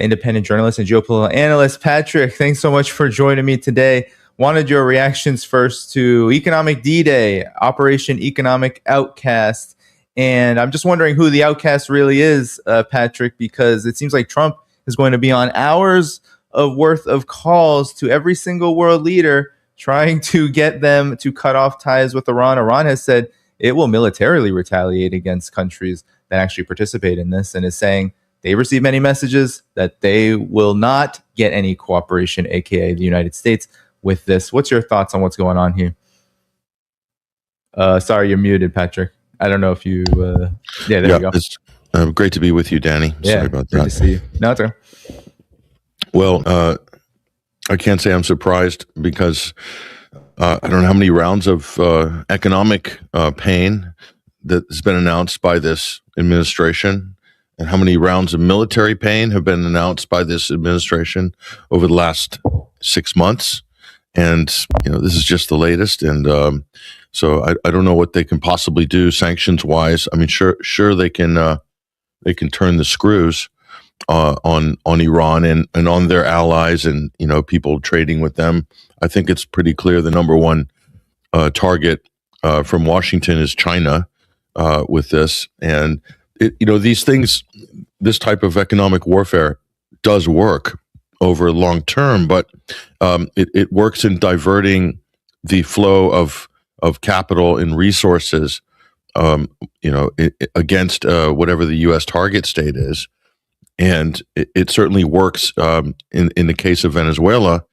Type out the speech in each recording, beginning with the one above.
independent journalist and geopolitical analyst. Patrick, thanks so much for joining me today. Wanted your reactions first to Economic D-Day, Operation Economic Outcast. And I'm just wondering who the outcast really is, Patrick, because it seems like Trump is going to be on hours of worth of calls to every single world leader trying to get them to cut off ties with Iran. Iran has said it will militarily retaliate against countries that actually participate in this, and is saying they receive many messages that they will not get any cooperation, aka the United States, with this. What's your thoughts on what's going on here? Sorry, you're muted, Patrick. I don't know if you... there you go. It's great to be with you, Danny. Sorry about that. Good to see you. No, it's okay. Well, I can't say I'm surprised because I don't know how many rounds of economic pain that's been announced by this administration, and how many rounds of military pain have been announced by this administration over the last 6 months. And, this is just the latest. And so I don't know what they can possibly do sanctions wise. I mean, sure they can turn the screws on Iran and on their allies and, people trading with them. I think it's pretty clear the number one target from Washington is China with this. And, these things, this type of economic warfare does work over long term, but it works in diverting the flow of capital and resources, against whatever the U.S. target state is. And it certainly works in the case of Venezuela,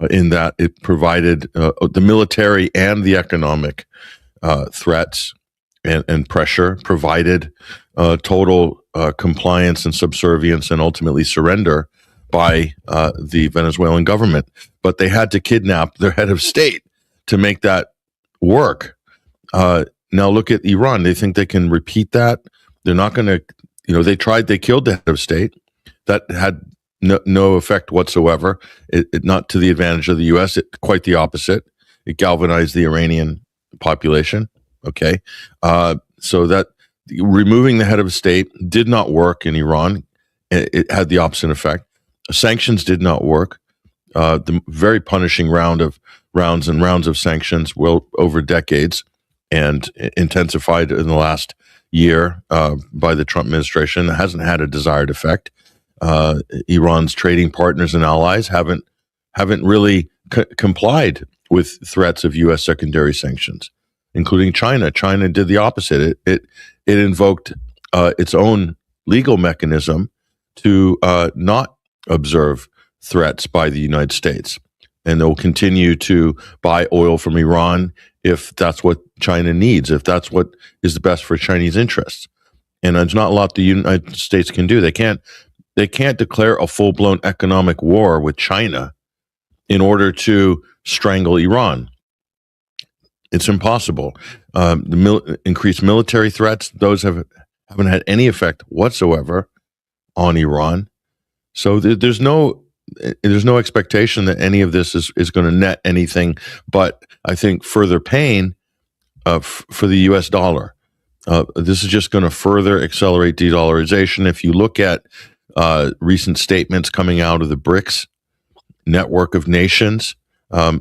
in that it provided the military and the economic threats and pressure, provided total compliance and subservience and ultimately surrender by the Venezuelan government. But they had to kidnap their head of state to make that work. Now look at Iran. They think they can repeat that. They're not going to, they killed the head of state. That had no effect whatsoever. It not to the advantage of the U.S., quite the opposite. It galvanized the Iranian population. Okay. So that removing the head of state did not work in Iran. It had the opposite effect. Sanctions did not work. The very punishing rounds of sanctions over decades, and intensified in the last year by the Trump administration, hasn't had a desired effect. Iran's trading partners and allies haven't really complied with threats of U.S. secondary sanctions, including China. China did the opposite. It invoked its own legal mechanism to not observe threats by the United States, and they'll continue to buy oil from Iran if that's what China needs, if that's what is the best for Chinese interests. And there's not a lot the United States can do. They can't declare a full-blown economic war with China in order to strangle Iran. It's impossible. Increased military threats, those haven't had any effect whatsoever on Iran. So there's no expectation that any of this is going to net anything but, I think, further pain for the U.S. dollar. This is just going to further accelerate de-dollarization. If you look at recent statements coming out of the BRICS network of nations,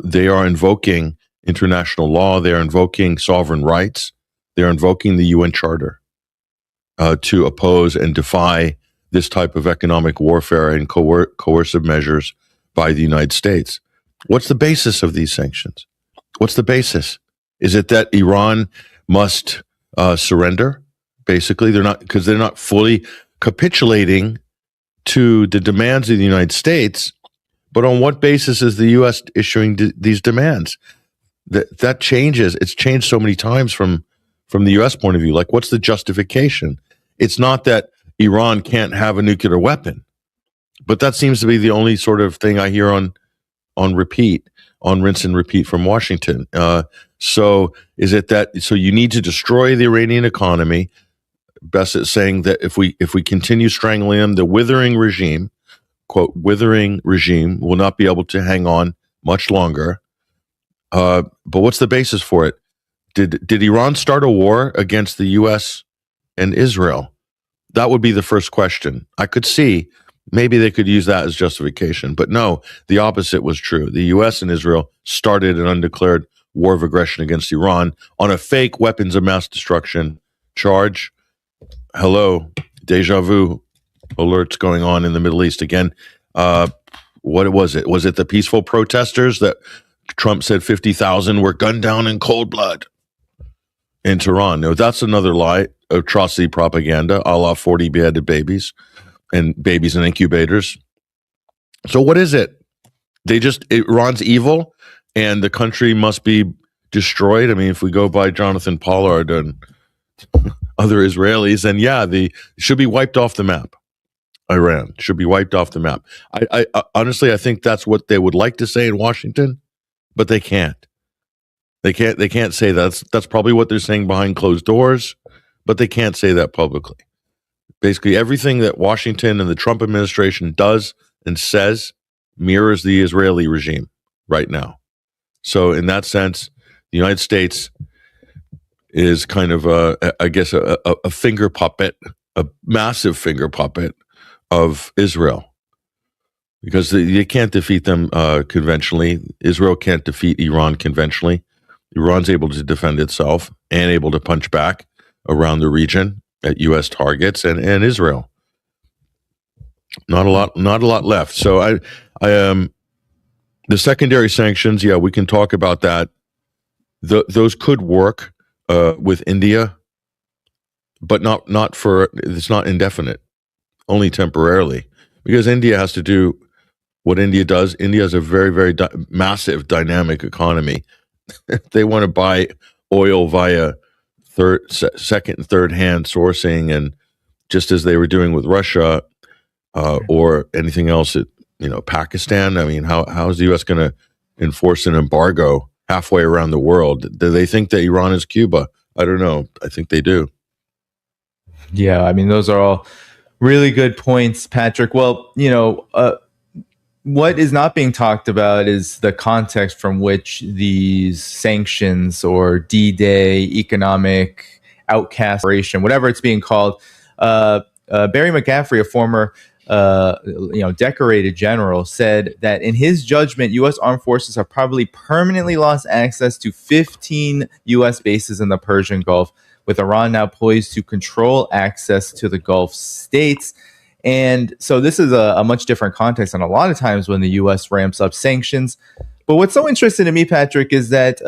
they are invoking international law. They are invoking sovereign rights. They are invoking the UN Charter to oppose and defy this type of economic warfare and coercive measures by the United States. What's the basis of these sanctions? What's the basis? Is it that Iran must surrender? Basically, they're not fully capitulating to the demands of the United States. But on what basis is the U.S. issuing these demands? That changes. It's changed so many times from the U.S. point of view. Like, what's the justification? It's not that Iran can't have a nuclear weapon, but that seems to be the only sort of thing I hear on repeat, on rinse and repeat from Washington. So is it that, so you need to destroy the Iranian economy? Bessent saying that if we continue strangling them, the withering regime, quote, withering regime, will not be able to hang on much longer. But what's the basis for it? Did Iran start a war against the U.S. and Israel? That would be the first question. I could see Maybe they could use that as justification. But no, the opposite was true. The U.S. and Israel started an undeclared war of aggression against Iran on a fake weapons of mass destruction charge. Hello, deja vu alerts going on in the Middle East again. What was it? Was it the peaceful protesters that Trump said 50,000 were gunned down in cold blood in Tehran? No, that's another lie, atrocity propaganda, a la 40 beheaded babies and babies in incubators. So what is it? Iran's evil and the country must be destroyed. I mean, if we go by Jonathan Pollard and other Israelis, then yeah, it should be wiped off the map. Iran should be wiped off the map. I honestly, I think that's what they would like to say in Washington, but they can't. They can't say that. That's probably what they're saying behind closed doors, but they can't say that publicly. Basically, everything that Washington and the Trump administration does and says mirrors the Israeli regime right now. So in that sense, the United States is kind of a finger puppet, a massive finger puppet of Israel, because you can't defeat them conventionally. Israel can't defeat Iran conventionally. Iran's able to defend itself and able to punch back around the region at U.S. targets and Israel. Not a lot left. So the secondary sanctions, yeah, we can talk about that. Those could work with India, but not for, it's not indefinite, only temporarily, because India has to do what India does. India is a very, very massive dynamic economy. They want to buy oil via second and third hand sourcing, and just as they were doing with Russia or anything else at Pakistan. I mean, how is the U.S. going to enforce an embargo halfway around the world? Do they think that Iran is Cuba? I don't know. I think they do. Yeah, I mean, those are all really good points, Patrick. Well, what is not being talked about is the context from which these sanctions or D-Day, economic outcast operation, whatever it's being called. Barry McCaffrey, a former decorated general, said that in his judgment, U.S. armed forces have probably permanently lost access to 15 U.S. bases in the Persian Gulf, with Iran now poised to control access to the Gulf states. And so this is a much different context than a lot of times when the U.S. ramps up sanctions. But what's so interesting to me, Patrick, is that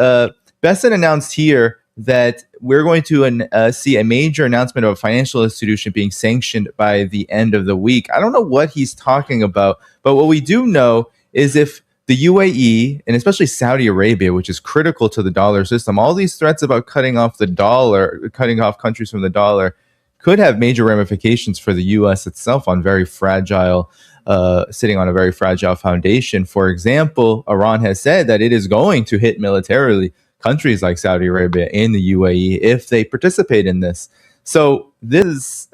Bessent announced here that we're going to see a major announcement of a financial institution being sanctioned by the end of the week. I don't know what he's talking about, but what we do know is if the UAE, and especially Saudi Arabia, which is critical to the dollar system, all these threats about cutting off the dollar, cutting off countries from the dollar, could have major ramifications for the U.S. itself on very fragile, sitting on a very fragile foundation. For example, Iran has said that it is going to hit militarily countries like Saudi Arabia and the UAE if they participate in this. So this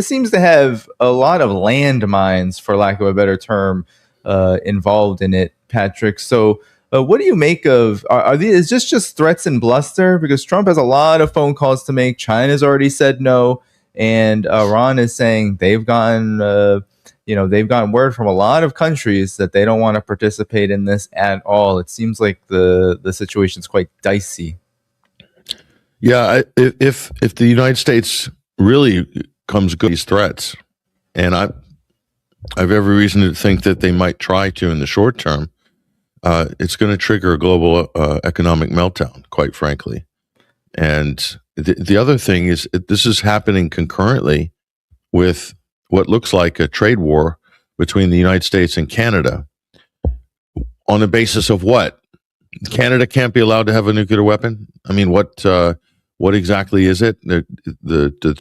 seems to have a lot of landmines, for lack of a better term, involved in it, Patrick. So what do you make of, is this just threats and bluster? Because Trump has a lot of phone calls to make. China's already said no. And Iran is saying they've gotten word from a lot of countries that they don't want to participate in this at all. It seems like the situation's quite dicey. Yeah, if the United States really comes good these threats, and I've every reason to think that they might try to in the short term, it's going to trigger a global economic meltdown, quite frankly. And the other thing is, this is happening concurrently with what looks like a trade war between the United States and Canada. On the basis of what? Canada can't be allowed to have a nuclear weapon? I mean, what exactly is it? The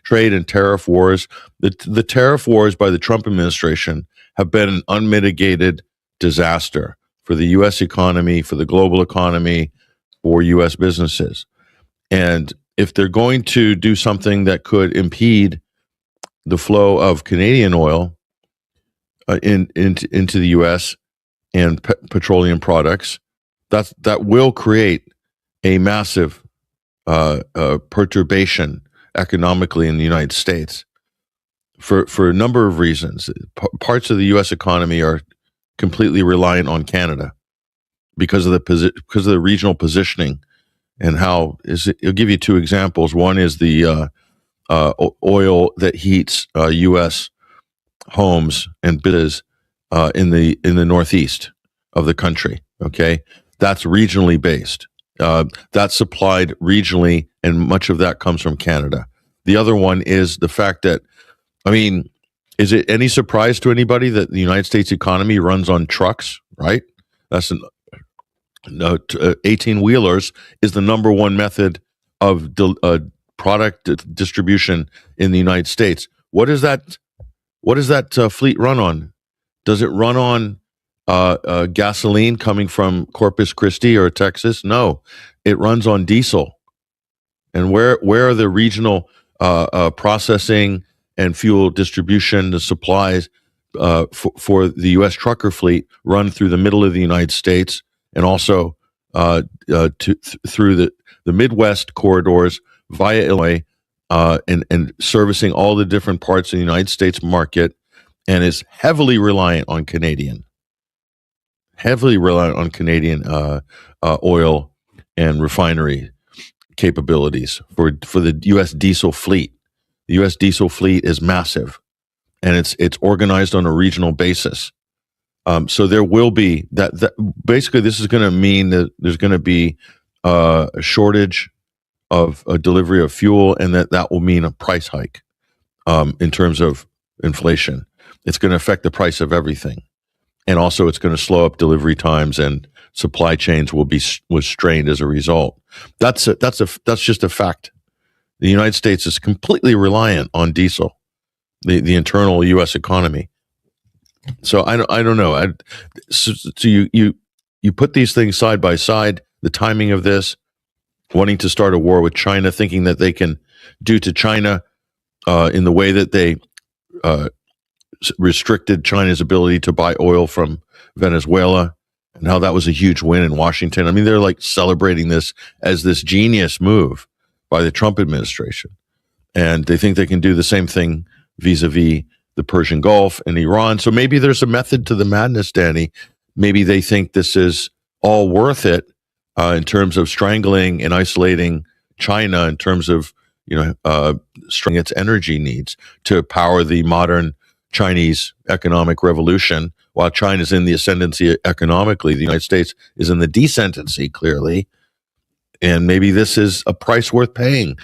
trade and tariff wars. The tariff wars by the Trump administration have been an unmitigated disaster for the U.S. economy, for the global economy, for U.S. businesses. And if they're going to do something that could impede the flow of Canadian oil into the U.S. and petroleum products, that will create a massive perturbation economically in the United States for a number of reasons. Parts of the U.S. economy are completely reliant on Canada because of the regional positioning and how is it. I'll give you two examples. One is the oil that heats U.S. homes and businesses in the northeast of the country. Okay, that's regionally based. That's supplied regionally, and much of that comes from Canada. The other one is the fact that, I mean, is it any surprise to anybody that the United States economy runs on trucks? Right, that's 18-wheelers is the number one method of product distribution in the United States. What does that fleet run on? Does it run on gasoline coming from Corpus Christi or Texas? No, it runs on diesel. And where are the regional processing and fuel distribution, the supplies for the U.S. trucker fleet run through the middle of the United States and also through the Midwest corridors via Illinois and servicing all the different parts of the United States market, and is heavily reliant on Canadian oil and refinery capabilities for the U.S. diesel fleet. The U.S. diesel fleet is massive, and it's organized on a regional basis. So there will be that basically this is going to mean that there's going to be a shortage of a delivery of fuel, and that will mean a price hike in terms of inflation. It's going to affect the price of everything, and also it's going to slow up delivery times, and supply chains was strained as a result. That's just a fact. The United States is completely reliant on diesel, the internal U.S. economy. So I don't know. So you put these things side by side. The timing of this, wanting to start a war with China, thinking that they can do to China in the way that they restricted China's ability to buy oil from Venezuela, and how that was a huge win in Washington. I mean, they're like celebrating this as this genius move by the Trump administration, and they think they can do the same thing vis-a-vis the Persian Gulf and Iran. So maybe there's a method to the madness, Danny. Maybe they think this is all worth it in terms of strangling and isolating China, in terms of strengthening its energy needs to power the modern Chinese economic revolution. While China's in the ascendancy economically, the United States is in the descendancy, clearly. And maybe this is a price worth paying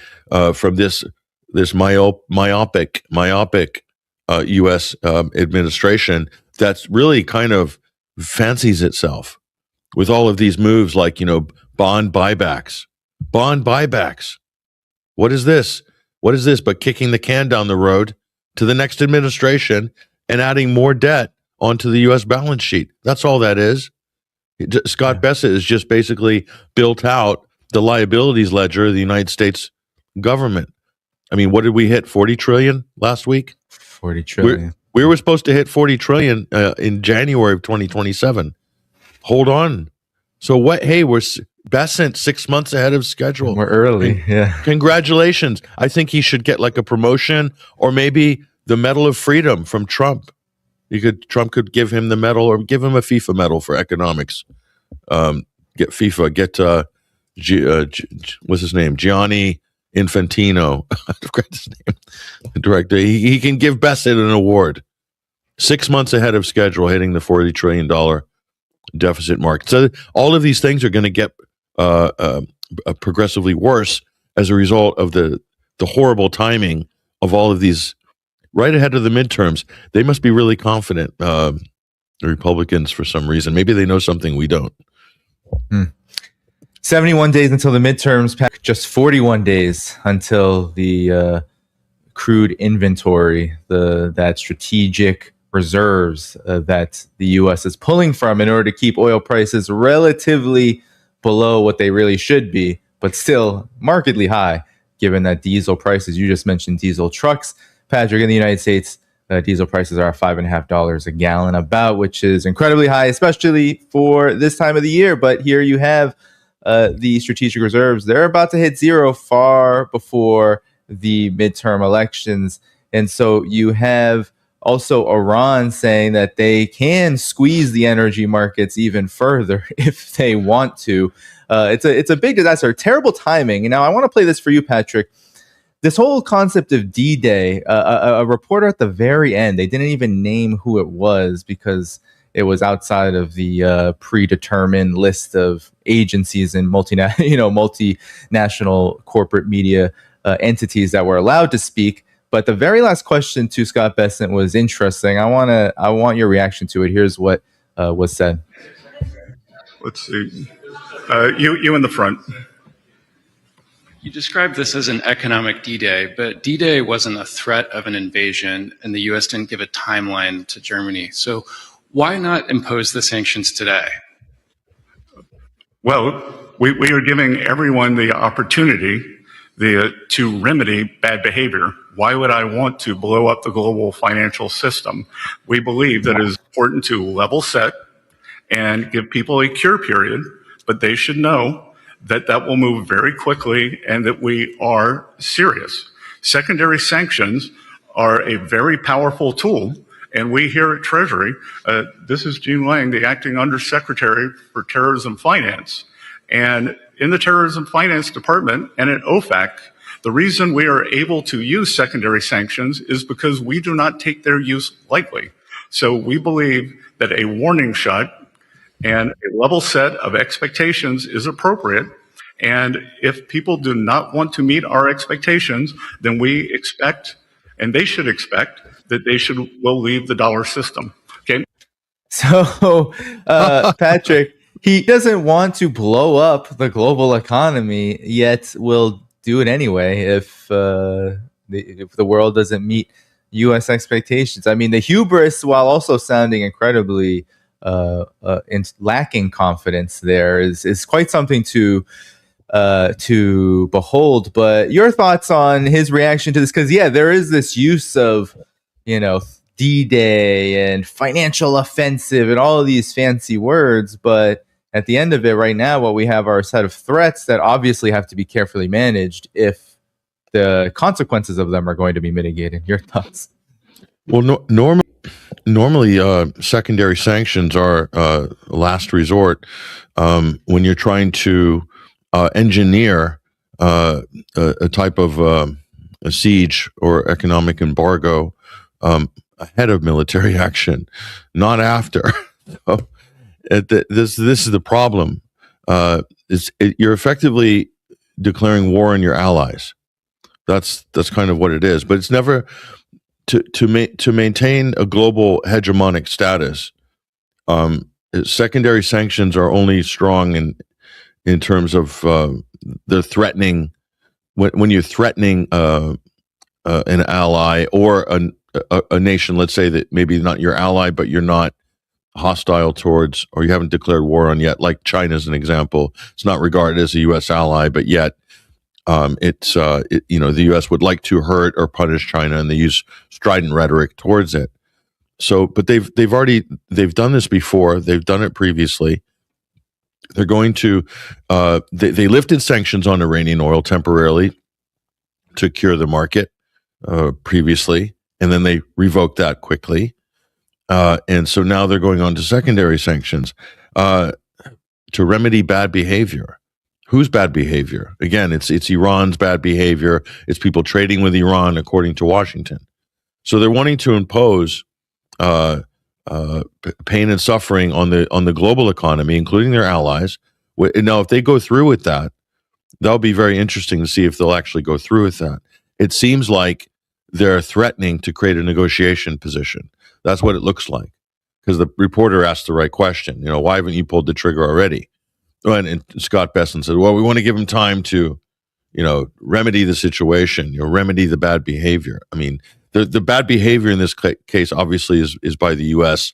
from this myopic U.S. administration that's really kind of fancies itself with all of these moves, like bond buybacks. What is this? But kicking the can down the road to the next administration and adding more debt onto the U.S. balance sheet. That's all that is. Scott Bessent has just basically built out the liabilities ledger of the United States government. I mean, what did we hit? 40 trillion last week? 40 trillion. We were supposed to hit 40 trillion in January of 2027. Hold on. So what? Hey, we're Bessent 6 months ahead of schedule. We're early. Yeah. Congratulations. I think he should get like a promotion, or maybe the Medal of Freedom from Trump. Trump could give him the medal, or give him a FIFA medal for economics. Get what's his name? Gianni Infantino. I forgot his name. The director. He can give Bessent an award. 6 months ahead of schedule, hitting the $40 trillion deficit mark. So all of these things are going to get progressively worse as a result of the horrible timing of all of these right ahead of the midterms. They must be really confident, the Republicans, for some reason. Maybe they know something we don't. 71 days until the midterms, just 41 days until the crude inventory, that strategic reserves that the U.S. is pulling from in order to keep oil prices relatively below what they really should be, but still markedly high, given that diesel prices, you just mentioned diesel trucks, Patrick, in the United States, diesel prices are $5.50 a gallon about, which is incredibly high, especially for this time of the year. But here you have the strategic reserves. They're about to hit zero far before the midterm elections. And so you have also Iran saying that they can squeeze the energy markets even further if they want to. It's a big disaster, terrible timing. And now I want to play this for you, Patrick. This whole concept of D-Day, a reporter at the very end, they didn't even name who it was because it was outside of the predetermined list of agencies and multinational corporate media entities that were allowed to speak. But the very last question to Scott Bessent was interesting. I want your reaction to it. Here's what was said. Let's see. You in the front. You described this as an economic D-Day, but D-Day wasn't a threat of an invasion, and the U.S. didn't give a timeline to Germany. So why not impose the sanctions today? Well, we are giving everyone the opportunity to remedy bad behavior. Why would I want to blow up the global financial system? We believe that it is important to level set and give people a cure period, but they should know that that will move very quickly and that we are serious. Secondary sanctions are a very powerful tool, and we here at Treasury, this is Gene Lang, the acting undersecretary for terrorism finance. And in the Terrorism Finance Department and at OFAC, the reason we are able to use secondary sanctions is because we do not take their use lightly. So we believe that a warning shot and a level set of expectations is appropriate. And if people do not want to meet our expectations, then we expect, and they should expect, that will leave the dollar system. Okay. So, Patrick, he doesn't want to blow up the global economy, yet will do it anyway if the world doesn't meet U.S. expectations. I mean, the hubris, while also sounding incredibly lacking confidence, there is quite something to behold. But your thoughts on his reaction to this? Because there is this use of D-Day and financial offensive and all of these fancy words, but at the end of it, right now, what we have are a set of threats that obviously have to be carefully managed if the consequences of them are going to be mitigated. Your thoughts? Well, normally, secondary sanctions are last resort when you're trying to engineer a type of a siege or economic embargo ahead of military action, not after. This is the problem. You're effectively declaring war on your allies. That's kind of what it is. But it's never to maintain a global hegemonic status. Secondary sanctions are only strong in terms of they're threatening when you're threatening an ally or a nation. Let's say that maybe not your ally, but you're not hostile towards, or you haven't declared war on yet, like China is an example. It's not regarded as a U.S. ally, but yet the U.S. would like to hurt or punish China, and they use strident rhetoric towards it. So, but they've done this before. They've done it previously. They're going to they lifted sanctions on Iranian oil temporarily to cure the market previously, and then they revoked that quickly. And so now they're going on to secondary sanctions to remedy bad behavior. Whose bad behavior? Again, it's Iran's bad behavior. It's people trading with Iran, according to Washington. So they're wanting to impose pain and suffering on the global economy, including their allies. Now, if they go through with that, that'll be very interesting to see if they'll actually go through with that. It seems like they're threatening to create a negotiation position. That's what it looks like, because the reporter asked the right question. Why haven't you pulled the trigger already? And Scott Bessent said, well, we want to give him time to, remedy the situation, remedy the bad behavior. I mean, the bad behavior in this case obviously is by the U.S.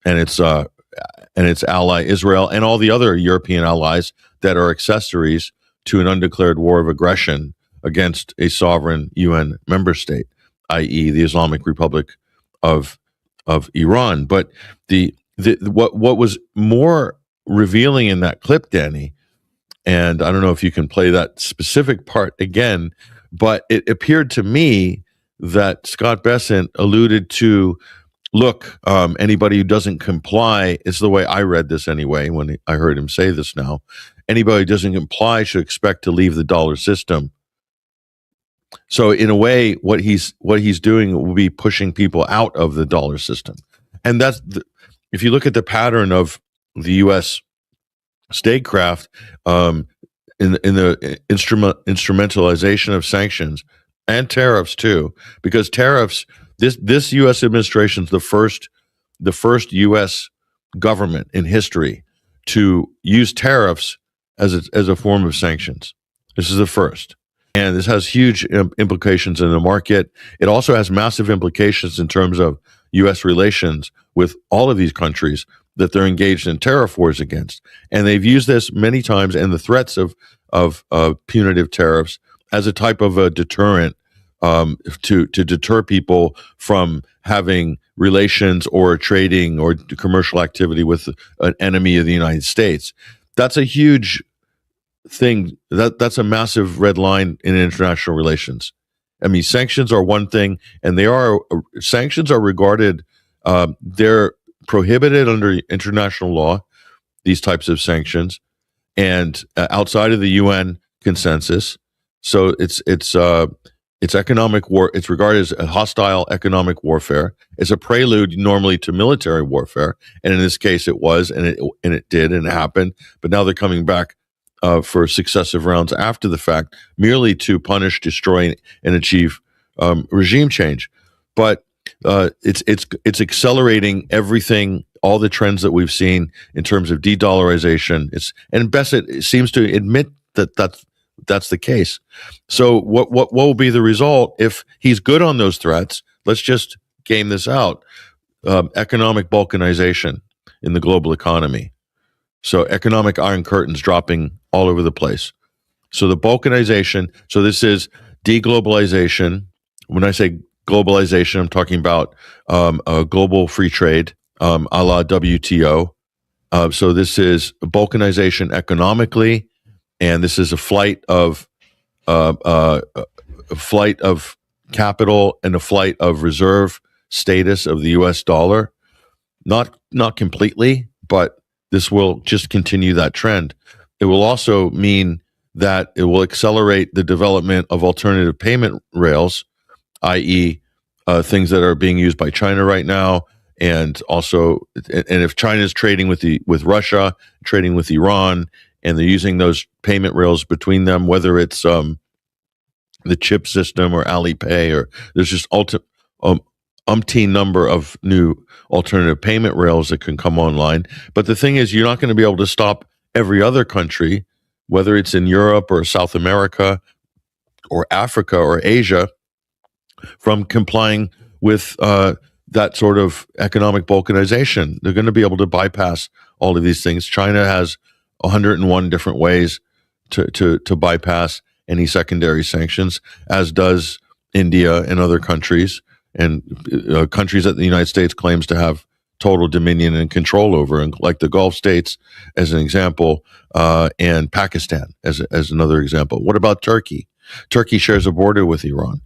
and its ally Israel and all the other European allies that are accessories to an undeclared war of aggression against a sovereign UN member state, i.e., the Islamic Republic of Iran. But what was more revealing in that clip, Danny, and I don't know if you can play that specific part again, but it appeared to me that Scott Bessent alluded to. Look, anybody who doesn't comply, is the way I read this anyway, when I heard him say this now. Anybody who doesn't comply should expect to leave the dollar system. So in a way, what he's doing will be pushing people out of the dollar system. And if you look at the pattern of the U.S. statecraft, in the instrumentalization of sanctions and tariffs too, because tariffs, this U.S. administration is the first U.S. government in history to use tariffs as a form of sanctions. This is the first, and this has huge implications in the market. It also has massive implications in terms of U.S. relations with all of these countries that they're engaged in tariff wars against, and they've used this many times, and the threats of punitive tariffs as a type of a deterrent, to deter people from having relations or trading or commercial activity with an enemy of the United States. That's a huge thing. That's a massive red line in international relations. I mean, sanctions are one thing, and sanctions are regarded, they're prohibited under international law, these types of sanctions, and outside of the UN consensus. So it's economic war. It's regarded as a hostile economic warfare. It's a prelude normally to military warfare, and in this case, it was, and it did, and it happened. But now they're coming back for successive rounds after the fact, merely to punish, destroy, and achieve regime change. But it's accelerating everything, all the trends that we've seen in terms of de-dollarization. And Bessent seems to admit that that's the case. So what will be the result if he's good on those threats? Let's just game this out. Economic balkanization in the global economy. So economic iron curtains dropping all over the place. So the balkanization, so this is deglobalization. When I say globalization, I'm talking about a global free trade, a la WTO. So this is balkanization economically, and this is a flight of capital and a flight of reserve status of the U.S. dollar. Not completely, but this will just continue that trend. It will also mean that it will accelerate the development of alternative payment rails, i.e., things that are being used by China right now, and also, and if China is trading with Russia, trading with Iran, and they're using those payment rails between them, whether it's the chip system or Alipay, or there's just umpteen number of new alternative payment rails that can come online. But the thing is, you're not going to be able to stop every other country, whether it's in Europe or South America or Africa or Asia, from complying with that sort of economic balkanization. They're going to be able to bypass all of these things. China has 101 different ways to bypass any secondary sanctions, as does India and other countries, and countries that the United States claims to have total dominion and control over, and like the Gulf states, as an example, and Pakistan as another example. What about Turkey? Turkey shares a border with Iran.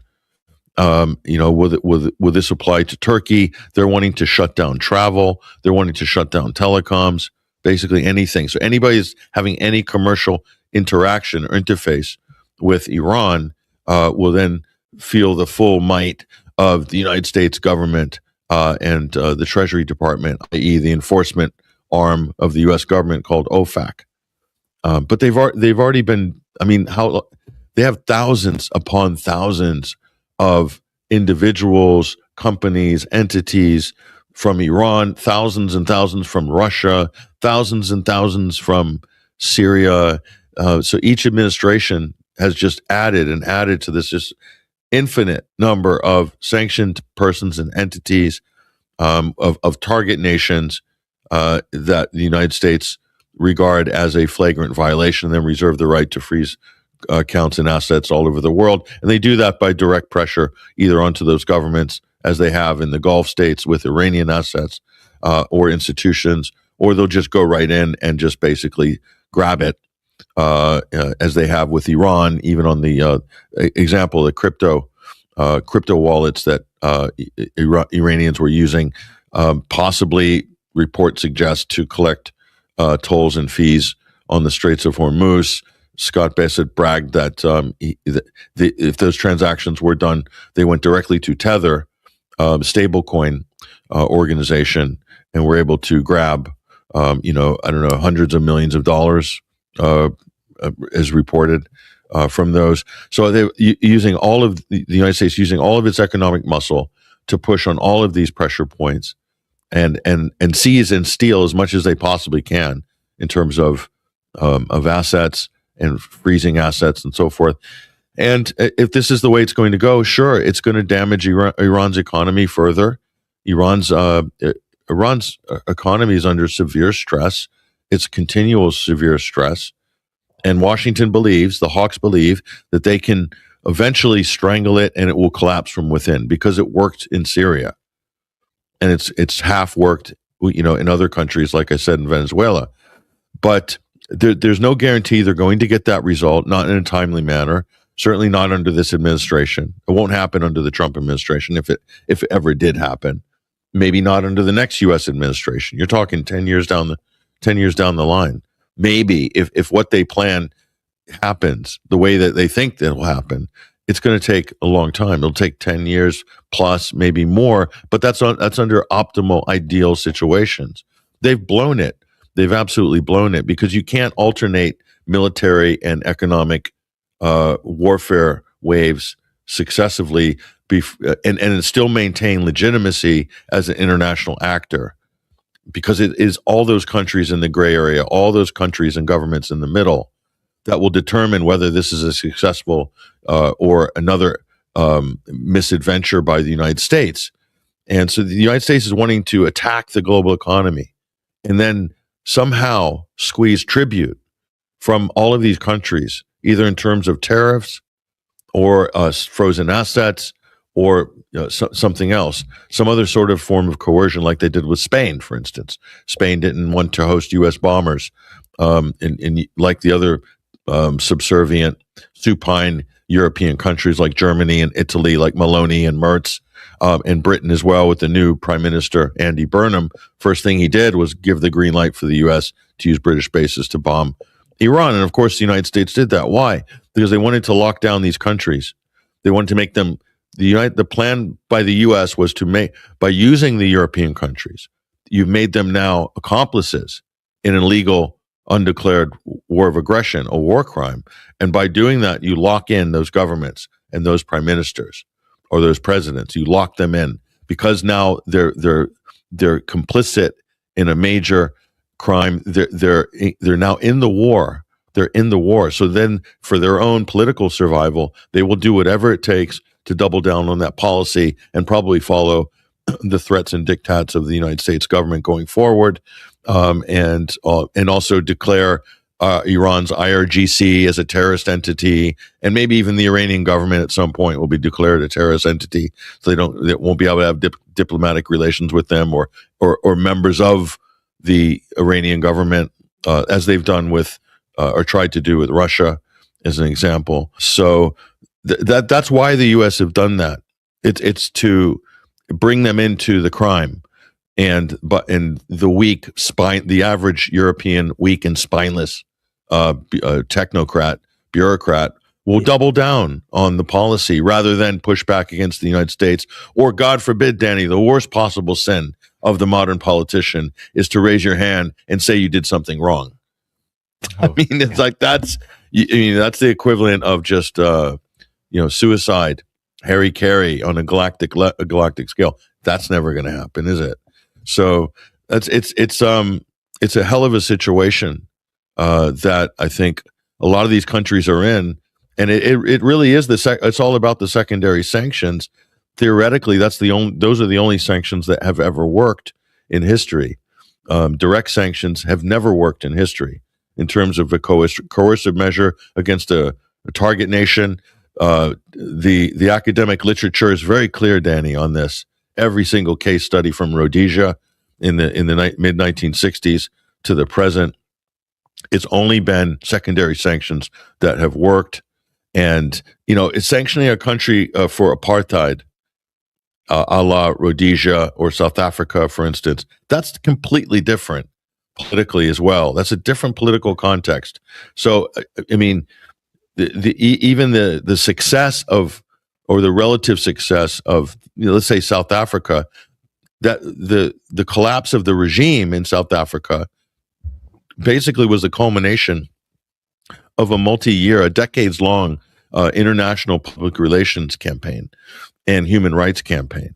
Will this apply to Turkey? They're wanting to shut down travel. They're wanting to shut down telecoms, basically anything. So anybody who's having any commercial interaction or interface with Iran will then feel the full might of the United States government and the Treasury Department, i.e., the enforcement arm of the U.S. government called OFAC. But they've already been. I mean, they have thousands upon thousands of individuals, companies, entities from Iran, thousands and thousands from Russia, thousands and thousands from Syria. So each administration has just added and added to this just infinite number of sanctioned persons and entities, of target nations that the United States regard as a flagrant violation, and then reserve the right to freeze accounts and assets all over the world. And they do that by direct pressure, either onto those governments, as they have in the Gulf states with Iranian assets, or institutions, or they'll just go right in and just basically grab it, as they have with Iran, even on the example of the crypto crypto wallets that Iranians were using, possibly reports suggest to collect tolls and fees on the Straits of Hormuz. Scott Bessent bragged that if those transactions were done, they went directly to Tether, stablecoin organization, and were able to grab, I don't know, hundreds of millions of dollars, as reported from those. So they using all of the United States using all of its economic muscle to push on all of these pressure points, and seize and steal as much as they possibly can in terms of assets and freezing assets and so forth. And if this is the way it's going to go, sure, it's going to damage Iran's economy further. Iran's economy is under severe stress. It's continual severe stress. And Washington believes, the hawks believe, that they can eventually strangle it and it will collapse from within, because it worked in Syria. And it's half worked, in other countries, like I said, in Venezuela. But there's no guarantee they're going to get that result, not in a timely manner, certainly not under this administration. It won't happen under the Trump administration, if it ever did happen. Maybe not under the next U.S. administration. You're talking 10 years down the line. Maybe if what they plan happens the way that they think that will happen, it's going to take a long time. It'll take 10 years plus, maybe more, but that's under optimal, ideal situations. They've blown it. They've absolutely blown it, because you can't alternate military and economic warfare waves successively and still maintain legitimacy as an international actor, because it is all those countries in the gray area, all those countries and governments in the middle, that will determine whether this is a successful or another misadventure by the United States. And so the United States is wanting to attack the global economy and then somehow squeeze tribute from all of these countries, either in terms of tariffs or frozen assets or something else, some other sort of form of coercion, like they did with Spain, for instance. Spain didn't want to host U.S. bombers, like the other subservient, supine European countries like Germany and Italy, like Maloney and Merz, and Britain as well, with the new Prime Minister, Andy Burnham. First thing he did was give the green light for the U.S. to use British bases to bomb Iran. And of course, the United States did that. Why? Because they wanted to lock down these countries. They wanted to make them, the plan by the U.S. was to make, by using the European countries, you've made them now accomplices in an illegal, undeclared war of aggression, a war crime. And by doing that, you lock in those governments and those prime ministers or those presidents. You lock them in, because now they're complicit in a major crime. They're now in the war. They're in the war. So then, for their own political survival, they will do whatever it takes to double down on that policy and probably follow the threats and diktats of the United States government going forward, and also declare Iran's IRGC as a terrorist entity, and maybe even the Iranian government at some point will be declared a terrorist entity, so they won't be able to have diplomatic relations with them or members of the Iranian government, as they've done with or tried to do with Russia, as an example. So that's why the U.S. have done that. It's to bring them into the crime, and the weak spine, the average European weak and spineless technocrat, bureaucrat will double down on the policy rather than push back against the United States. Or, God forbid, Danny, the worst possible sin of the modern politician is to raise your hand and say you did something wrong. I mean, it's like that's the equivalent of just suicide, Harry Carey on a galactic scale. That's never going to happen, is it? So it's a hell of a situation that I think a lot of these countries are in, and it really is it's all about the secondary sanctions. Theoretically, those are the only sanctions that have ever worked in history. Direct sanctions have never worked in history in terms of a coercive measure against a target nation. The academic literature is very clear, Danny, on this. Every single case study from Rhodesia in the mid 1960s to the present, it's only been secondary sanctions that have worked. And, it's sanctioning a country for apartheid, a la Rhodesia or South Africa, for instance. That's completely different politically as well. That's a different political context. So, I mean, even the success of, or the relative success of, let's say South Africa, that the collapse of the regime in South Africa basically was a culmination of a multi-year, a decades-long international public relations campaign and human rights campaign.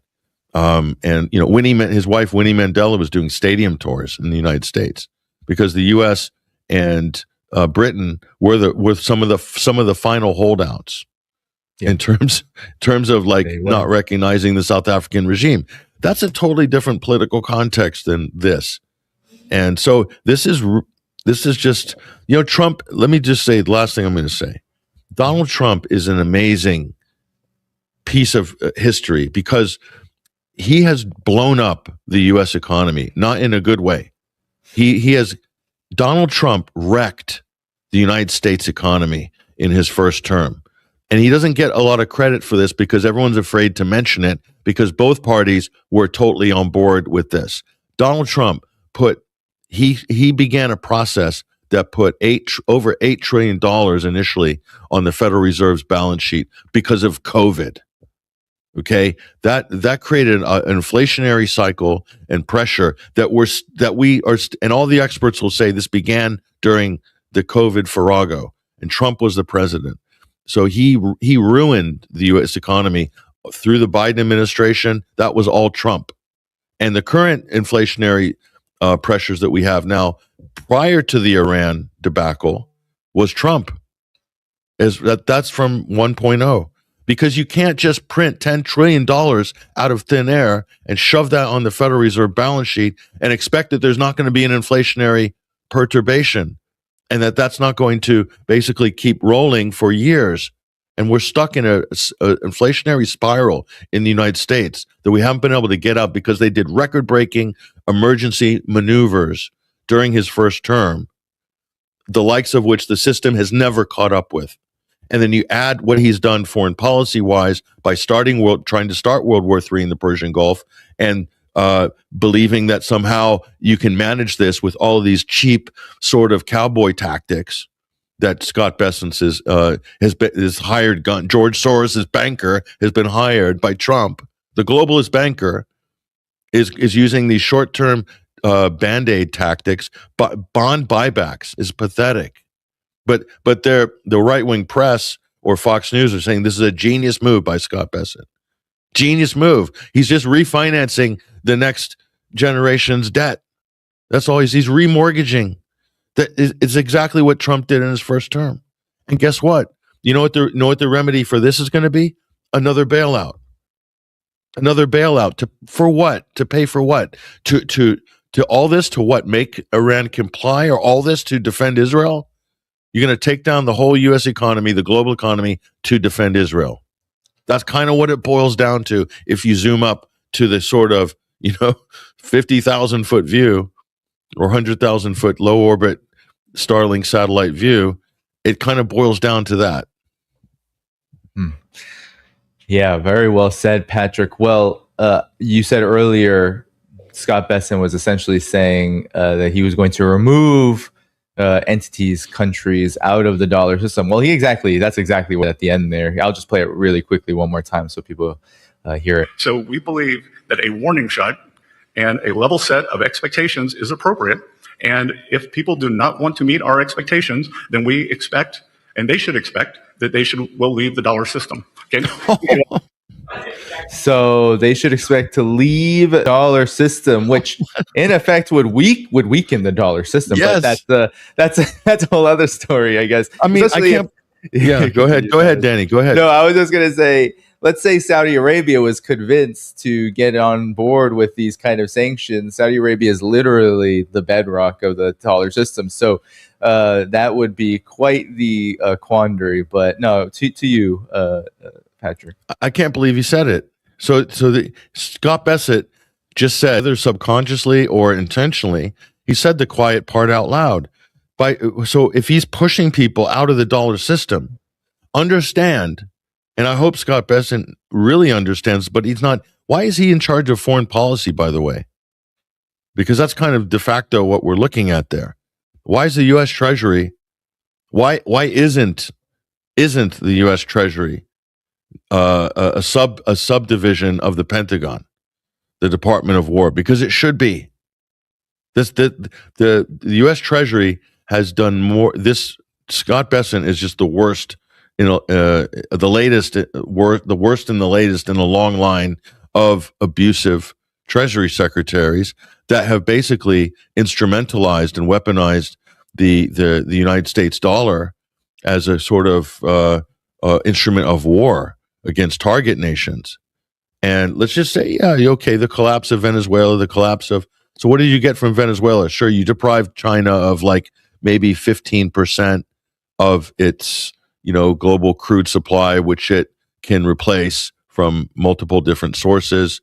And his wife Winnie Mandela was doing stadium tours in the United States because the U.S. and Britain were some of the final holdouts in terms of like not recognizing the South African regime. That's a totally different political context than this. And so this is just, Trump. Let me just say the last thing I'm going to say. Donald Trump is an amazing piece of history because he has blown up the U.S. economy, not in a good way. Donald Trump wrecked the United States economy in his first term. And he doesn't get a lot of credit for this because everyone's afraid to mention it because both parties were totally on board with this. Donald Trump he began a process that put over $8 trillion initially on the Federal Reserve's balance sheet because of COVID. Okay, that created an inflationary cycle and pressure that we are, and all the experts will say this began during the COVID farrago, and Trump was the president. So he ruined the U.S. economy through the Biden administration. That was all Trump, and the current inflationary pressures that we have now, prior to the Iran debacle, was Trump. That's from 1.0. Because you can't just print $10 trillion out of thin air and shove that on the Federal Reserve balance sheet and expect that there's not going to be an inflationary perturbation and that's not going to basically keep rolling for years. And we're stuck in a inflationary spiral in the United States that we haven't been able to get out because they did record-breaking emergency maneuvers during his first term, the likes of which the system has never caught up with. And then you add what he's done foreign policy-wise by trying to start World War III in the Persian Gulf and believing that somehow you can manage this with all of these cheap sort of cowboy tactics that Scott Bessent has hired. George Soros' banker has been hired by Trump. The globalist banker is using these short-term Band-Aid tactics. Bond buybacks is pathetic. But the right-wing press or Fox News are saying this is a genius move by Scott Bessent. Genius move. He's just refinancing the next generation's debt. That's all he's remortgaging. It's exactly what Trump did in his first term. And guess what? You know what the remedy for this is going to be? Another bailout. Another bailout for what? To pay for what? To all this to what? Make Iran comply, or all this to defend Israel? You're going to take down the whole U.S. economy, the global economy, to defend Israel. That's kind of what it boils down to if you zoom up to the sort of, 50,000 foot view or 100,000 foot low orbit Starlink satellite view. It kind of boils down to that. Yeah, very well said, Patrick. Well, you said earlier, Scott Bessent was essentially saying that he was going to remove entities, countries out of the dollar system. Well, that's exactly what at the end there. I'll just play it really quickly one more time so people hear it. So we believe that a warning shot and a level set of expectations is appropriate. And if people do not want to meet our expectations, then we expect, and they should expect, that will leave the dollar system. Okay. So they should expect to leave the dollar system, which in effect would weaken the dollar system. Yes. But that's a whole other story, I guess. I mean, I can't. Yeah, go ahead, Danny. Go ahead. No, I was just gonna say, let's say Saudi Arabia was convinced to get on board with these kind of sanctions. Saudi Arabia is literally the bedrock of the dollar system. So that would be quite the quandary. But no, to you, Patrick. I can't believe he said it. So Scott Bessent just said, either subconsciously or intentionally, he said the quiet part out loud. So if he's pushing people out of the dollar system, understand, and I hope Scott Bessent really understands, but he's not. Why is he in charge of foreign policy, by the way? Because that's kind of de facto what we're looking at there. Why is the U.S. Treasury? Why isn't the U.S. Treasury a subdivision of the Pentagon, the Department of War? Because it should be. The U.S. Treasury has done more. This Scott Bessent is just the worst, the worst and the latest in a long line of abusive Treasury secretaries that have basically instrumentalized and weaponized the United States dollar as a sort of instrument of war against target nations. And let's just say, yeah, okay, the collapse of Venezuela, so what did you get from Venezuela? Sure, you deprived China of like maybe 15% of its, global crude supply, which it can replace from multiple different sources.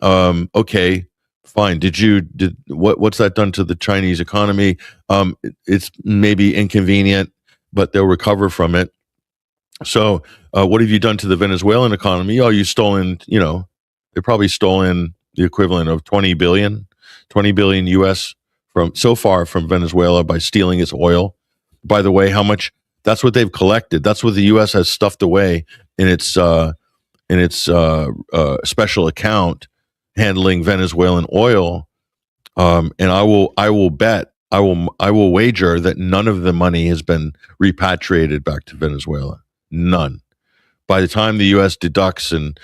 Okay, fine. What's that done to the Chinese economy? It's maybe inconvenient, but they'll recover from it. So, what have you done to the Venezuelan economy? Oh, they probably stolen the equivalent of 20 billion US from Venezuela by stealing its oil. By the way, how much? That's what they've collected. That's what the U.S. has stuffed away in its special account handling Venezuelan oil. And I will wager that none of the money has been repatriated back to Venezuela. None. By the time the U.S. deducts and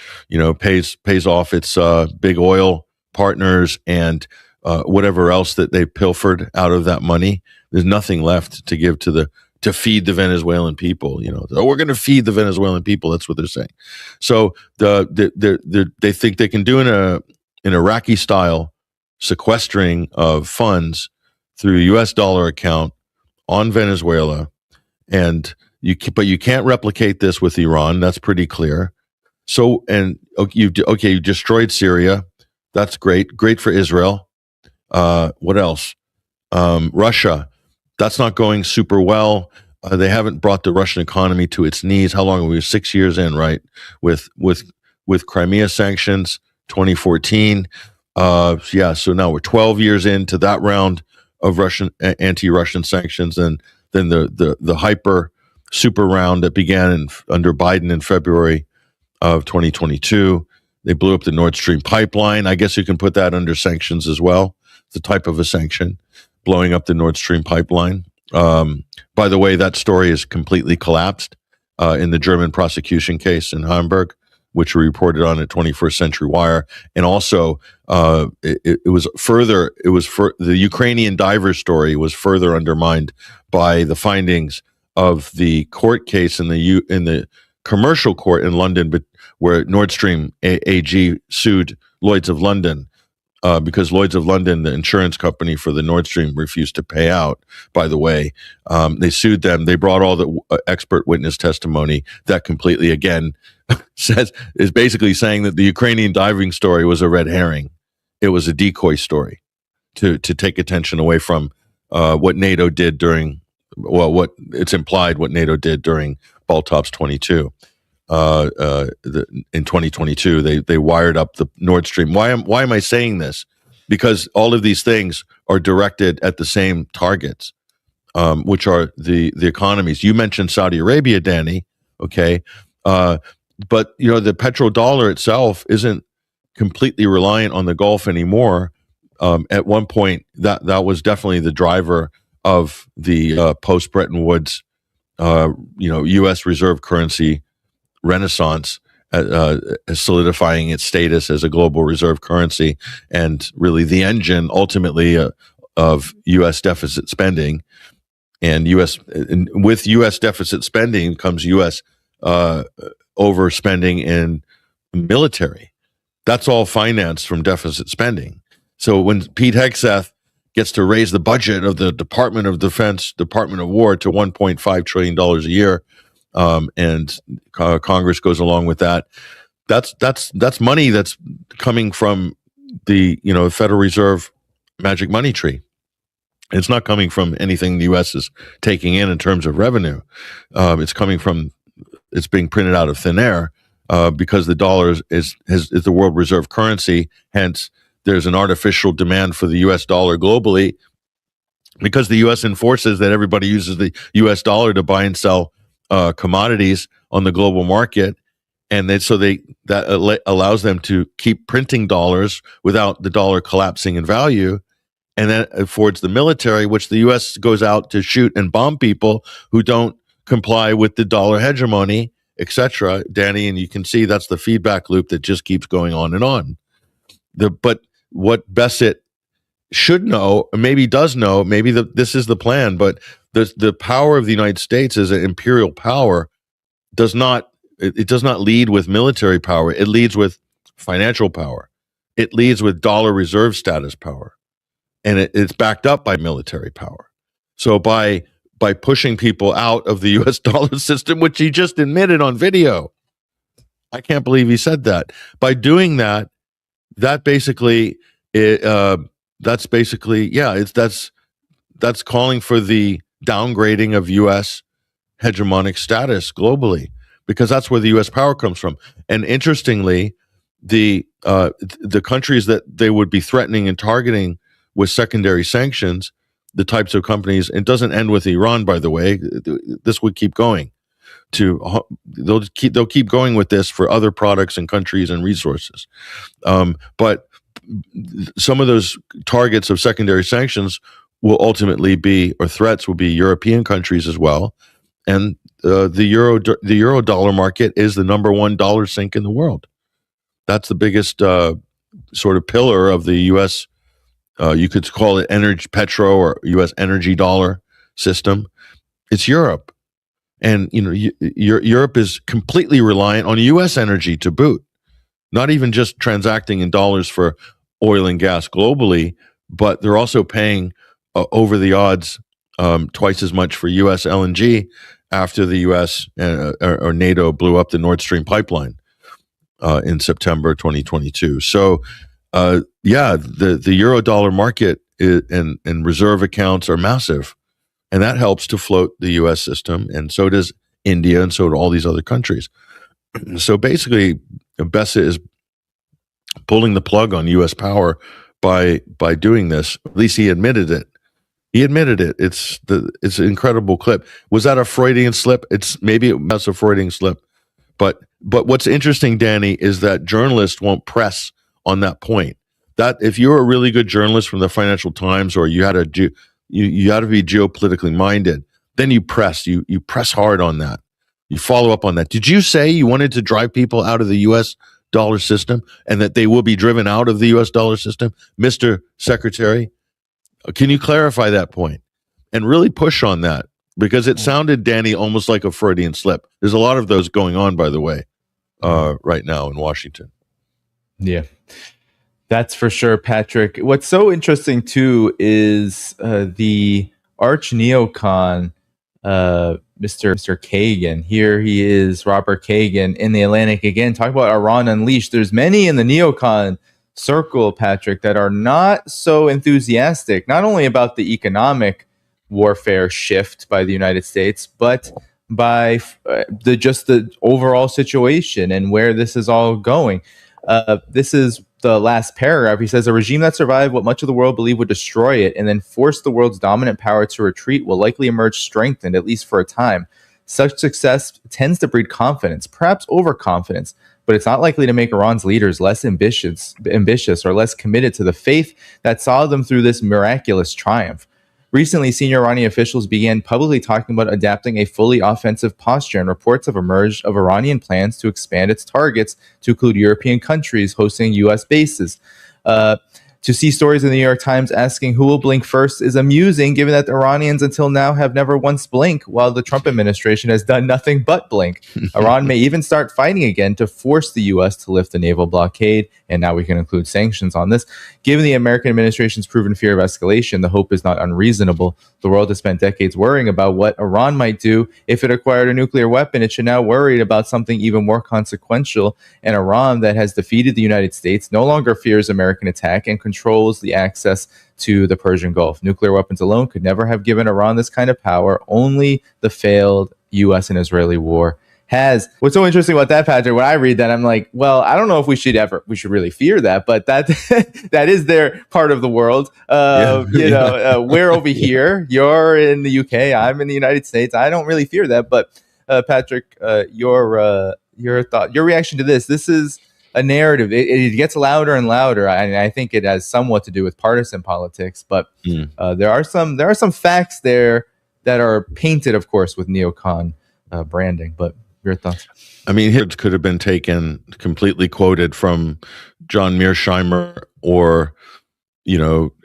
pays off its big oil partners and whatever else that they pilfered out of that money, there's nothing left to give to feed the Venezuelan people. We're going to feed the Venezuelan people. That's what they're saying. So they think they can do an Iraqi style sequestering of funds through a U.S. dollar account on Venezuela, but you can't replicate this with Iran. That's pretty clear. So, and you destroyed Syria. That's great for Israel. What else? Russia. That's not going super well. They haven't brought the Russian economy to its knees. How long are we? 6 years in, right? With Crimea sanctions, 2014. So now we're 12 years into that round of anti-Russian sanctions, and then the hyper super round that began under Biden in February of 2022. They blew up the Nord Stream pipeline. I guess you can put that under sanctions as well. It's a type of a sanction, blowing up the Nord Stream pipeline. By the way, that story is completely collapsed in the German prosecution case in Hamburg, which we reported on at 21st Century Wire. And also, the Ukrainian diver story was further undermined by the findings of the court case in the commercial court in London, but where Nord Stream AG sued Lloyd's of London because Lloyd's of London, the insurance company for the Nord Stream, refused to pay out. By the way, they sued them. They brought all the expert witness testimony that completely, again, is basically saying that the Ukrainian diving story was a red herring. It was a decoy story to take attention away from what NATO did what NATO did during Baltops 22. In 2022, they wired up the Nord Stream. Why am I saying this? Because all of these things are directed at the same targets, which are the economies. You mentioned Saudi Arabia, Danny. Okay, but the petrodollar itself isn't completely reliant on the Gulf anymore. At one point, that was definitely the driver of the post Bretton Woods, U.S. reserve currency renaissance, solidifying its status as a global reserve currency, and really the engine ultimately of U.S. deficit spending. And with U.S. deficit spending comes U.S. Overspending in military. That's all financed from deficit spending. So when Pete Hegseth gets to raise the budget of the Department of Defense, Department of War to $1.5 trillion a year, and Congress goes along with that, that's money that's coming from the Federal Reserve magic money tree. It's not coming from anything the U.S. is taking in terms of revenue. It's coming from it's being printed out of thin air because the dollar is the world reserve currency. Hence, there's an artificial demand for the U.S. dollar globally because the U.S. enforces that everybody uses the U.S. dollar to buy and sell commodities on the global market, and that allows them to keep printing dollars without the dollar collapsing in value, and that affords the military, which the U.S. goes out to shoot and bomb people who don't comply with the dollar hegemony, etc. Danny, and you can see that's the feedback loop that just keeps going on and on. But what Bessent should know, maybe does know, maybe this is the plan, but the power of the United States as an imperial power does not lead with military power. It leads with financial power. It leads with dollar reserve status power, and it's backed up by military power. So by pushing people out of the U.S. dollar system, which he just admitted on video, I can't believe he said that. By doing that, that's basically that's calling for the downgrading of U.S. hegemonic status globally, because that's where the U.S. power comes from. And interestingly, the countries that they would be threatening and targeting with secondary sanctions, the types of companies, it doesn't end with Iran, by the way. This would keep going. They'll keep going with this for other products and countries and resources. But some of those targets of secondary sanctions will ultimately be, or threats will be, European countries as well. And the euro dollar market is the number one dollar sink in the world. That's the biggest sort of pillar of the U.S. You could call it petro or U.S. energy dollar system. It's Europe. And Europe is completely reliant on U.S. energy to boot, not even just transacting in dollars for oil and gas globally, but they're also paying over the odds twice as much for U.S. LNG after the U.S. or NATO blew up the Nord Stream pipeline in September 2022. So, the euro dollar market and reserve accounts are massive. And that helps to float the U.S. system, and so does India, and so do all these other countries. So basically, Bessent is pulling the plug on U.S. power by doing this. At least he admitted it. It's an incredible clip. Was that a Freudian slip? Maybe that's a Freudian slip. But what's interesting, Danny, is that journalists won't press on that point. That if you're a really good journalist from the Financial Times, or you had you got to be geopolitically minded, then you press hard on that. You follow up on that. Did you say you wanted to drive people out of the U.S. dollar system, and that they will be driven out of the U.S. dollar system? Mr. Secretary, can you clarify that point and really push on that? Because it sounded, Danny, almost like a Freudian slip. There's a lot of those going on, by the way, right now in Washington. Yeah. That's for sure, Patrick. What's so interesting, too, is the arch neocon, Mr. Kagan. Here he is, Robert Kagan, in the Atlantic again, talking about Iran Unleashed. There's many in the neocon circle, Patrick, that are not so enthusiastic, not only about the economic warfare shift by the United States, but by the overall situation and where this is all going. This is the last paragraph. He says, a regime that survived what much of the world believed would destroy it and then force the world's dominant power to retreat will likely emerge strengthened, at least for a time. Such success tends to breed confidence, perhaps overconfidence, but it's not likely to make Iran's leaders less ambitious or less committed to the faith that saw them through this miraculous triumph. Recently, senior Iranian officials began publicly talking about adapting a fully offensive posture, and reports have emerged of Iranian plans to expand its targets to include European countries hosting U.S. bases. To see stories in the New York Times asking who will blink first is amusing, given that the Iranians until now have never once blinked, while the Trump administration has done nothing but blink. Iran may even start fighting again to force the U.S. to lift the naval blockade, and now we can include sanctions on this. Given the American administration's proven fear of escalation, the hope is not unreasonable. The world has spent decades worrying about what Iran might do if it acquired a nuclear weapon. It should now worry about something even more consequential. And Iran, that has defeated the United States, no longer fears American attack and controls the access to the Persian Gulf. Nuclear weapons alone could never have given Iran this kind of power. Only the failed U.S. and Israeli war has. What's so interesting about that, Patrick, when I read that, I'm like, well, I don't know if we should really fear that, but that that is their part of the world. We're over here, you're in the UK, I'm in the United States. I don't really fear that, but Patrick, your thought, your reaction to this is a narrative. It gets louder and louder. I think it has somewhat to do with partisan politics, but there are some facts there that are painted, of course, with neocon branding. But your thoughts? I mean, it could have been taken, completely quoted from John Mearsheimer or,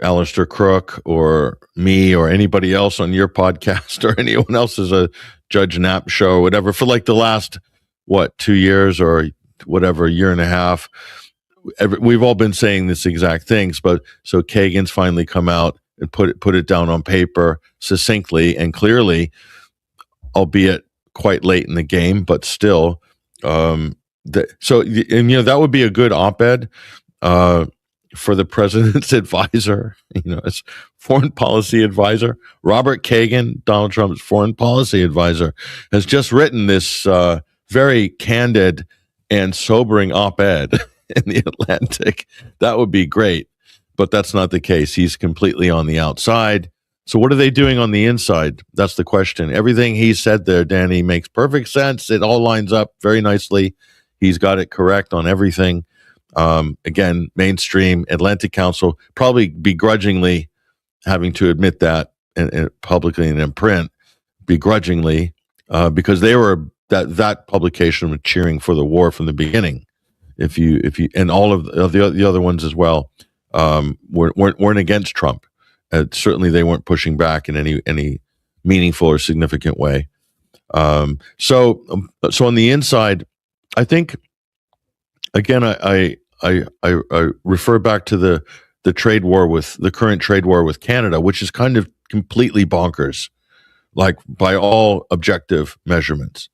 Alistair Crook or me or anybody else on your podcast or anyone else's a Judge Knapp show or whatever for like the last, 2 years or whatever, a year and a half. We've all been saying this exact things, but so Kagan's finally come out and put it down on paper succinctly and clearly, albeit quite late in the game, but still. That would be a good op-ed for the president's advisor, as foreign policy advisor. Robert Kagan, Donald Trump's foreign policy advisor, has just written this very candid and sobering op-ed in the Atlantic. That would be great, but that's not the case. He's completely on the outside. So what are they doing on the inside? That's the question. Everything he said there, Danny, makes perfect sense. It all lines up very nicely. He's got it correct on everything. Again, mainstream Atlantic Council, probably begrudgingly having to admit that and publicly and in print, begrudgingly, because they were that publication was cheering for the war from the beginning. If you and all of the other ones as well weren't against Trump. Certainly, they weren't pushing back in any meaningful or significant way. So on the inside, I think again, I refer back to the trade war the current trade war with Canada, which is kind of completely bonkers, like by all objective measurements.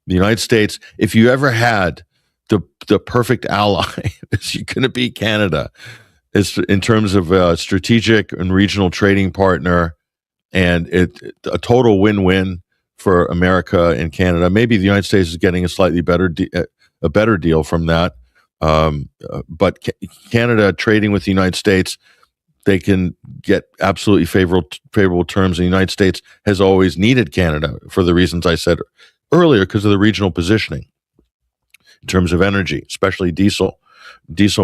The United States, if you ever had the perfect ally, is going to be Canada. Is in terms of a strategic and regional trading partner, and a total win-win for America and Canada. Maybe the United States is getting a slightly better deal from that, but Canada trading with the United States, they can get absolutely favorable terms. The United States has always needed Canada for the reasons I said earlier, because of the regional positioning in terms of energy, especially diesel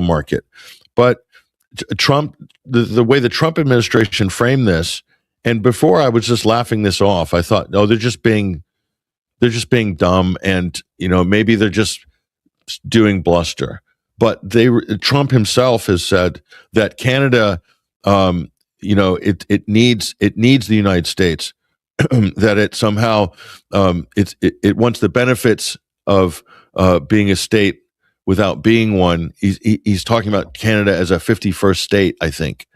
market, but Trump, the way the Trump administration framed this, and before I was just laughing this off. I thought, no, they're just being dumb, and maybe they're just doing bluster. But Trump himself has said that Canada, it needs the United States, that it somehow it wants the benefits of being a state without being one. He's talking about Canada as a 51st state, I think,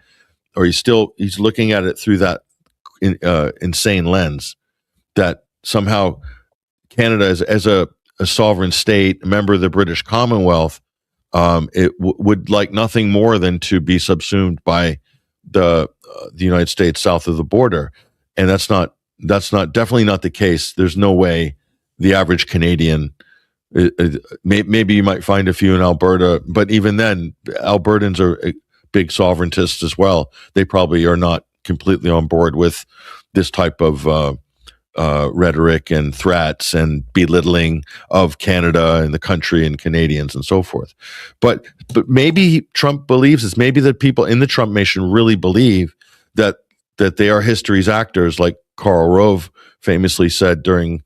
or he's looking at it through that insane lens that somehow Canada as a sovereign state, a member of the British Commonwealth, it would like nothing more than to be subsumed by the United States south of the border, and that's definitely not the case. There's no way the average Canadian. Maybe you might find a few in Alberta, but even then, Albertans are big sovereigntists as well. They probably are not completely on board with this type of rhetoric and threats and belittling of Canada and the country and Canadians and so forth. But maybe Trump believes this. Maybe the people in the Trump nation really believe that they are history's actors, like Karl Rove famously said during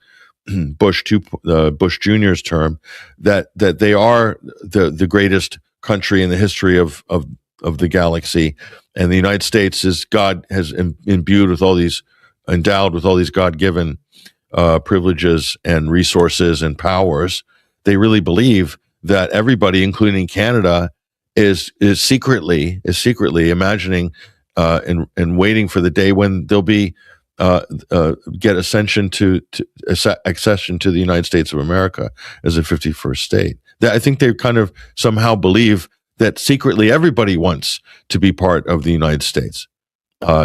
Bush Jr.'s term, that they are the greatest country in the history of the galaxy, and the United States is God has endowed with all these God-given privileges and resources and powers. They really believe that everybody, including Canada, is secretly imagining and waiting for the day when they'll be get accession to the United States of America as a 51st state. I think they kind of somehow believe that secretly everybody wants to be part of the United States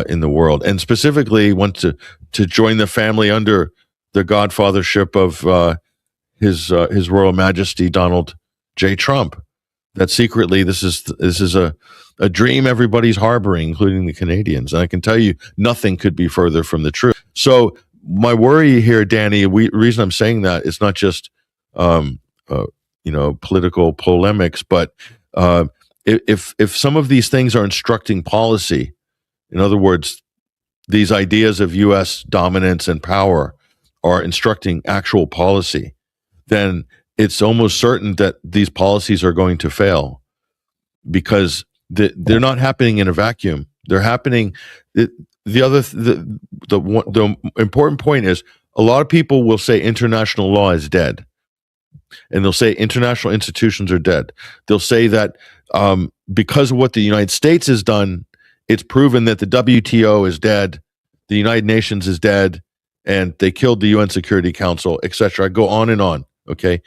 in the world, and specifically want to join the family under the godfathership of His Royal Majesty Donald J. Trump. That secretly this is a dream everybody's harboring, including the Canadians. And I can tell you, nothing could be further from the truth. So my worry here, Danny, reason I'm saying that is not just political polemics, but if some of these things are instructing policy, in other words, these ideas of U.S. dominance and power are instructing actual policy, then it's almost certain that these policies are going to fail because they're not happening in a vacuum. They're happening. The important point is a lot of people will say international law is dead, and they'll say international institutions are dead. They'll say that because of what the United States has done, it's proven that the WTO is dead, the United Nations is dead, and they killed the UN Security Council, etc. I go on and on. Okay.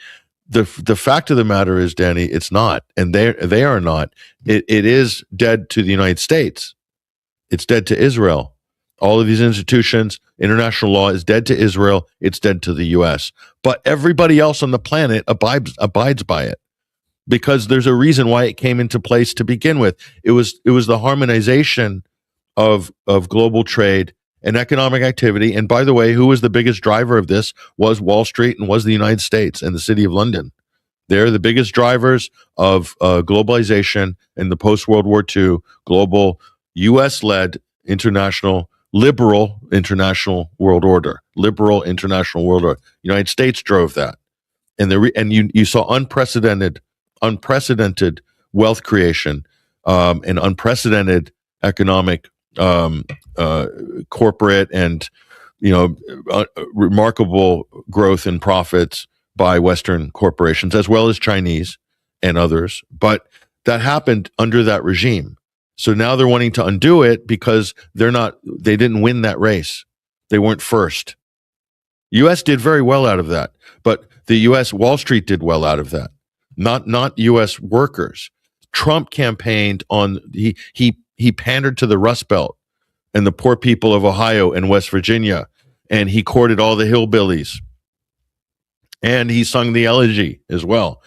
The fact of the matter is, Danny, it's not, and they are not. It is dead to the United States. It's dead to Israel. All of these institutions, international law is dead to Israel. It's dead to the U.S. But everybody else on the planet abides by it because there's a reason why it came into place to begin with. It was the harmonization of global trade and economic activity. And by the way, who was the biggest driver of this was Wall Street and was the United States and the City of London. They're the biggest drivers of globalization in the post-World War II, global U.S.-led liberal international world order. Liberal international world order. United States drove that. And you saw unprecedented wealth creation and unprecedented economic corporate and remarkable growth in profits by Western corporations as well as Chinese and others. But that happened under that regime. So now they're wanting to undo it because they didn't win that race. They weren't first. US did very well out of that, but the US Wall Street did well out of that. Not US workers. Trump campaigned on he pandered to the Rust Belt and the poor people of Ohio and West Virginia, and he courted all the hillbillies. And he sung the elegy as well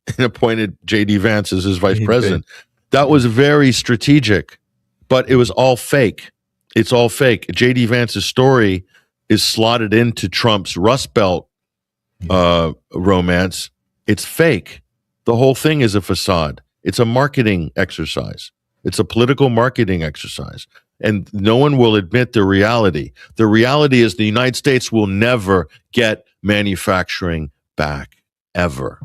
and appointed J.D. Vance as his vice president. That was very strategic, but it was all fake. It's all fake. J.D. Vance's story is slotted into Trump's Rust Belt romance. It's fake. The whole thing is a facade. It's a marketing exercise. It's a political marketing exercise. And no one will admit the reality. The reality is the United States will never get manufacturing back, ever.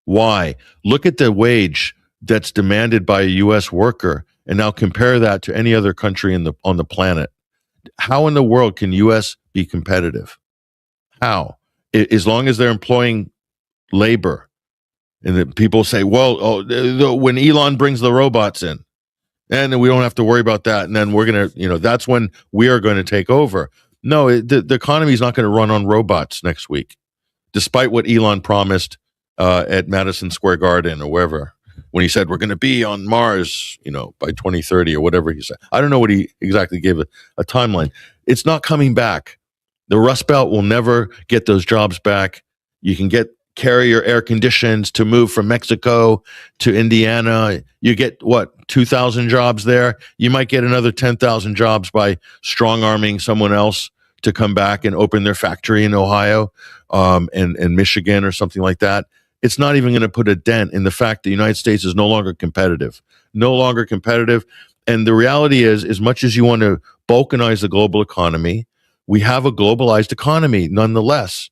Why? Look at the wage that's demanded by a U.S. worker, and now compare that to any other country on the planet. How in the world can U.S. be competitive? How? As long as they're employing labor. And then people say, well, when Elon brings the robots in, and then we don't have to worry about that. And then we're going to, that's when we are going to take over. No, the economy is not going to run on robots next week, despite what Elon promised at Madison Square Garden or wherever, when he said we're going to be on Mars, by 2030 or whatever he said. I don't know what he exactly gave a timeline. It's not coming back. The Rust Belt will never get those jobs back. You can get carrier air conditions to move from Mexico to Indiana. You get 2,000 jobs there. You might get another 10,000 jobs by strong arming someone else to come back and open their factory in Ohio and Michigan or something like that. It's not even going to put a dent in the fact the United States is no longer competitive. And the reality is, as much as you want to balkanize the global economy, we have a globalized economy nonetheless.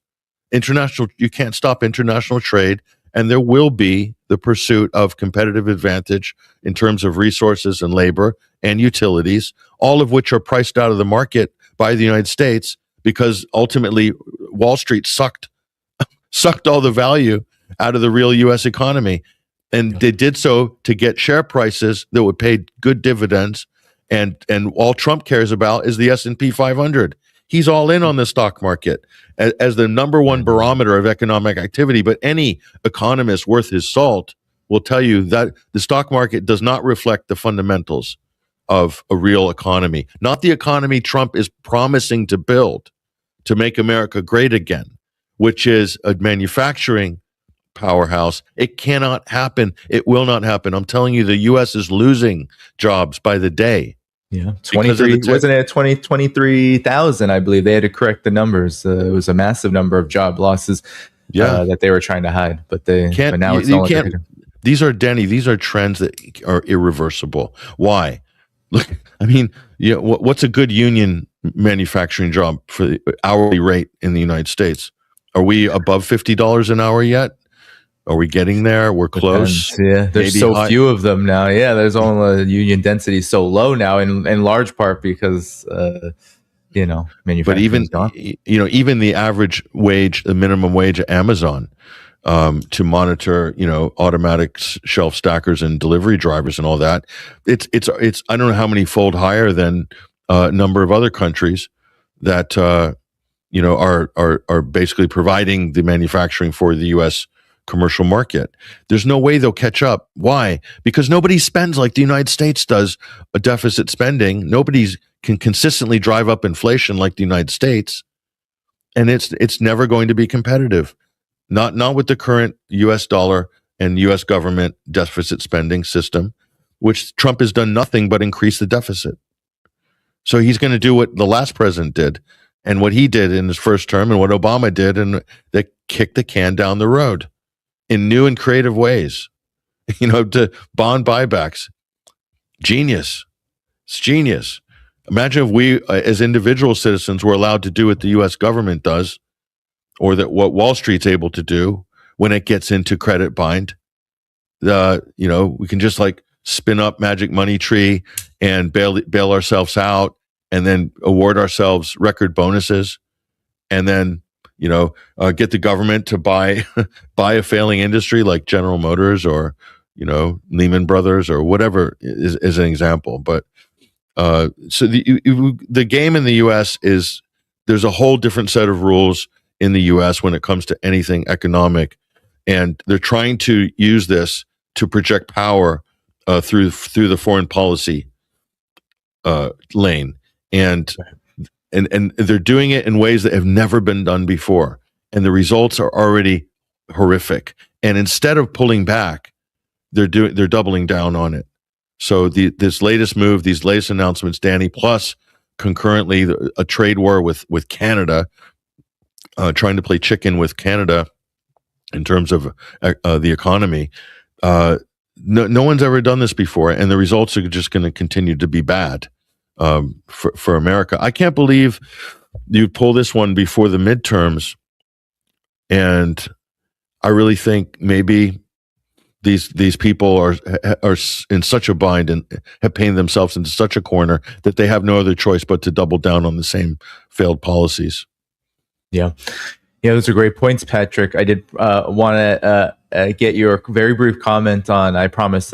You can't stop international trade, and there will be the pursuit of competitive advantage in terms of resources and labor and utilities, all of which are priced out of the market by the United States because ultimately Wall Street sucked all the value out of the real U.S. economy. And they did so to get share prices that would pay good dividends. And all Trump cares about is the S&P 500. He's all in on the stock market as the number one barometer of economic activity. But any economist worth his salt will tell you that the stock market does not reflect the fundamentals of a real economy, not the economy Trump is promising to build to make America great again. which is a manufacturing powerhouse. It cannot happen. It will not happen. I'm telling you, the U.S. is losing jobs by the day. Yeah, 23, wasn't it 23,000? I believe they had to correct the numbers. It was a massive number of job losses that they were trying to hide, but now it's no longer hidden. These are trends that are irreversible. Why? Look, I mean, what's a good union manufacturing job for the hourly rate in the United States? Are we above $50 an hour yet? Are we getting there? We're close. Yeah, there's so few of them now. Yeah, there's only union density so low now, in large part because manufacturing. But even the average wage, the minimum wage at Amazon, to monitor automatic shelf stackers and delivery drivers and all that, it's I don't know how many fold higher than a number of other countries that are basically providing the manufacturing for the U.S. commercial market. There's no way they'll catch up. Why? Because nobody spends like the United States does a deficit spending. Nobody can consistently drive up inflation like the United States, and it's never going to be competitive. Not with the current U.S. dollar and U.S. government deficit spending system, which Trump has done nothing but increase the deficit. So he's going to do what the last president did, and what he did in his first term, and what Obama did, and they kicked the can down the road in new and creative ways, to bond buybacks. Genius. It's genius. Imagine if we, as individual citizens, were allowed to do what the U.S. government does, or that what Wall Street's able to do when it gets into credit bind. We can just like spin up magic money tree and bail ourselves out, and then award ourselves record bonuses, and then get the government to buy a failing industry like General Motors or Lehman Brothers or whatever is an example. But so the game in the U.S. is there's a whole different set of rules in the U.S. when it comes to anything economic, and they're trying to use this to project power through the foreign policy lane, and they're doing it in ways that have never been done before, and the results are already horrific. And instead of pulling back, they're doubling down on it. So this latest move, these latest announcements, Danny, plus concurrently a trade war with Canada, trying to play chicken with Canada in terms of the economy. No one's ever done this before, and the results are just going to continue to be bad for America. I can't believe you pull this one before the midterms, and I really think maybe these people are in such a bind and have painted themselves into such a corner that they have no other choice but to double down on the same failed policies. Yeah, those are great points, Patrick. I did want to get your very brief comment on, I promise,